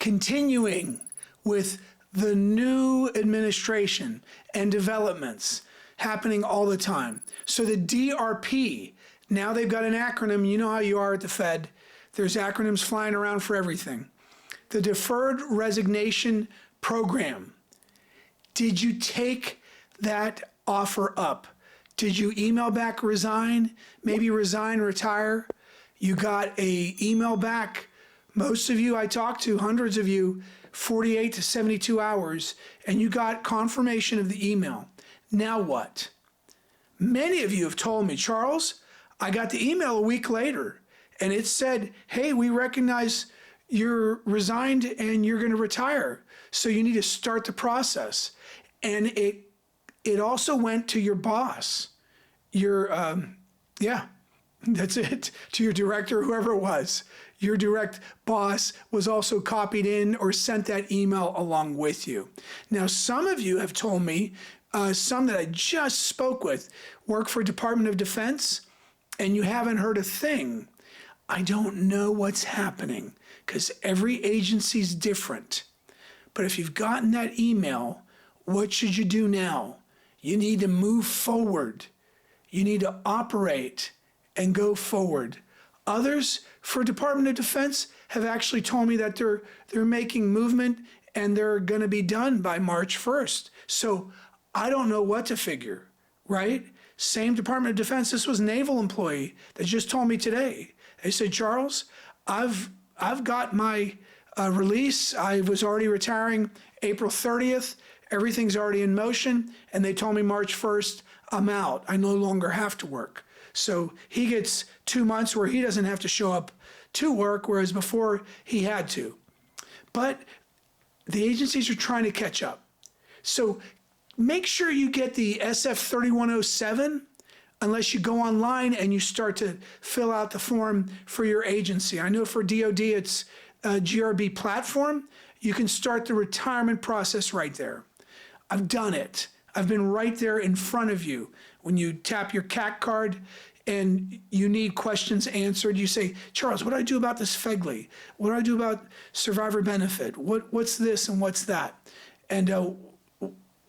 continuing with the new administration and developments happening all the time. So the DRP, now they've got an acronym. You know how you are at the Fed. There's acronyms flying around for everything. The Deferred Resignation Program. Did you take that offer up? Did you email back resign? Maybe resign, retire? You got a email back. Most of you I talked to, hundreds of you, 48 to 72 hours, and you got confirmation of the email. Now what? Many of you have told me, Charles, I got the email a week later, and it said, hey, we recognize you're resigned and you're going to retire, so you need to start the process. And it also went to your boss, yeah, that's it, to your director, whoever it was. Your direct boss was also copied in or sent that email along with you. Now, some of you have told me, some that I just spoke with, work for Department of Defense, and you haven't heard a thing. I don't know what's happening because every agency's different. But if you've gotten that email, what should you do now? You need to move forward. You need to operate and go forward. Others for Department of Defense have actually told me that they're making movement and they're going to be done by March 1st. So I don't know what to figure, right? Same Department of Defense. This was a naval employee that just told me today. They said, Charles, I've got my release. I was already retiring April 30th. Everything's already in motion. And they told me March 1st, I'm out. I no longer have to work. So he gets 2 months where he doesn't have to show up to work, whereas before he had to. But the agencies are trying to catch up. So make sure you get the SF 3107 unless you go online and you start to fill out the form for your agency. I know for DOD it's a GRB platform. You can start the retirement process right there. I've done it. I've been right there in front of you. When you tap your CAC card and you need questions answered, you say, Charles, what do I do about this FEGLI? What do I do about survivor benefit? What's this and what's that? And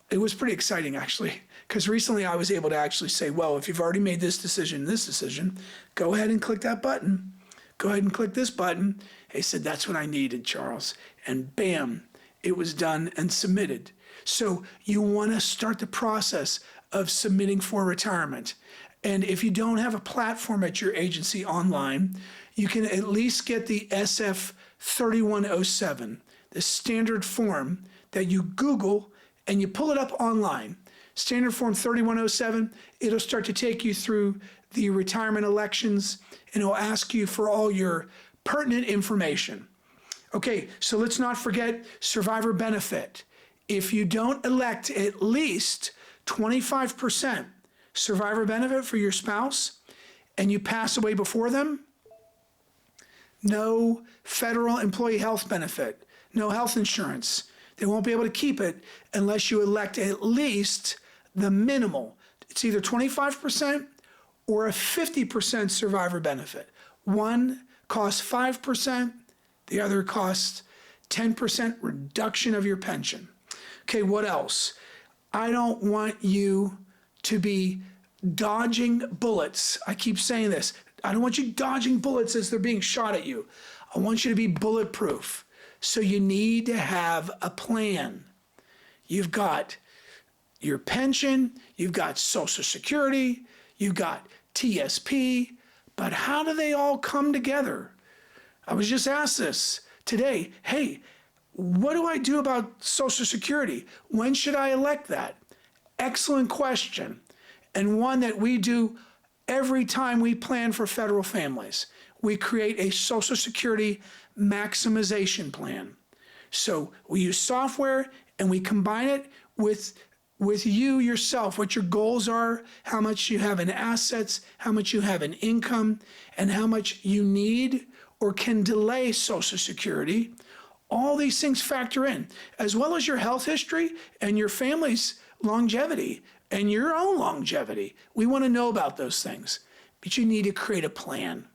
it was pretty exciting, actually, because recently I was able to actually say, well, if you've already made this decision, go ahead and click that button. Go ahead and click this button. He said, that's what I needed, Charles. And bam, it was done and submitted. So you want to start the process of submitting for retirement. And if you don't have a platform at your agency online, you can at least get the SF 3107, the standard form that you Google and you pull it up online. Standard form 3107, it'll start to take you through the retirement elections and it'll ask you for all your pertinent information. Okay, so let's not forget survivor benefit. If you don't elect at least 25% survivor benefit for your spouse and you pass away before them, no federal employee health benefit, no health insurance. They won't be able to keep it unless you elect at least the minimal. It's either 25% or a 50% survivor benefit. One costs 5%, the other costs 10% reduction of your pension. Okay, what else? I don't want you to be dodging bullets. I keep saying this. I don't want you dodging bullets as they're being shot at you. I want you to be bulletproof. So you need to have a plan. You've got your pension, you've got Social Security, you've got TSP, but how do they all come together? I was just asked this today. Hey, what do I do about Social Security? When should I elect that? Excellent question, and one that we do every time we plan for federal families. We create a Social Security maximization plan. So we use software and we combine it with you yourself, what your goals are, how much you have in assets, how much you have in income, and how much you need or can delay Social Security. All these things factor in, as well as your health history and your family's longevity and your own longevity. We want to know about those things, but you need to create a plan,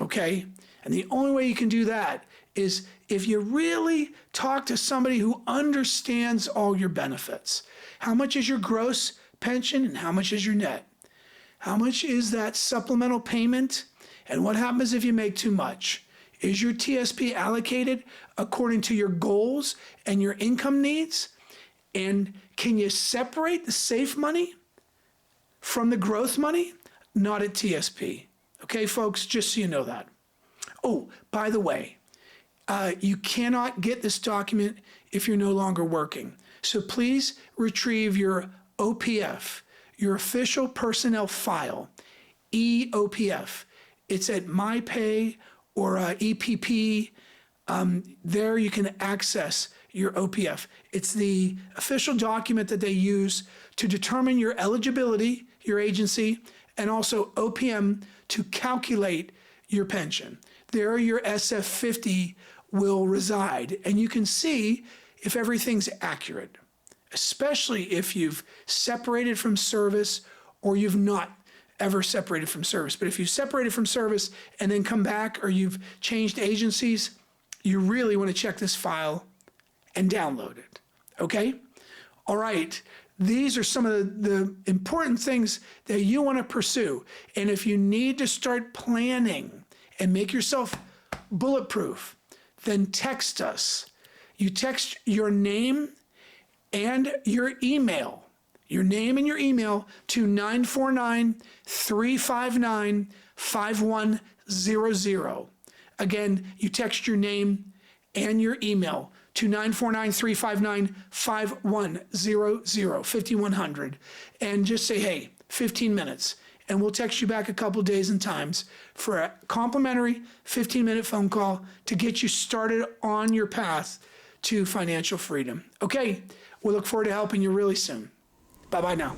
okay? And the only way you can do that is if you really talk to somebody who understands all your benefits. How much is your gross pension and how much is your net? How much is that supplemental payment? And what happens if you make too much? Is your TSP allocated according to your goals and your income needs? And can you separate the safe money from the growth money? Not at TSP. Okay, folks, just so you know that. Oh, by the way, you cannot get this document if you're no longer working. So please retrieve your OPF, your official personnel file, EOPF. It's at MyPay or EPP. There you can access your OPF. It's the official document that they use to determine your eligibility, your agency, and also OPM to calculate your pension. There your SF50 will reside, and you can see if everything's accurate, especially if you've separated from service or you've not ever separated from service. But if you've separated from service and then come back, or you've changed agencies, you really want to check this file and download it. Okay? All right. These are some of the important things that you want to pursue. And if you need to start planning and make yourself bulletproof, then text us. You text your name and your email. Your name and your email to 949-359-5100. Again, you text your name and your email to 949-359-5100, 5100, and just say, hey, 15 minutes. And we'll text you back a couple days and times for a complimentary 15-minute phone call to get you started on your path to financial freedom. Okay, we'll look forward to helping you really soon. Bye-bye now.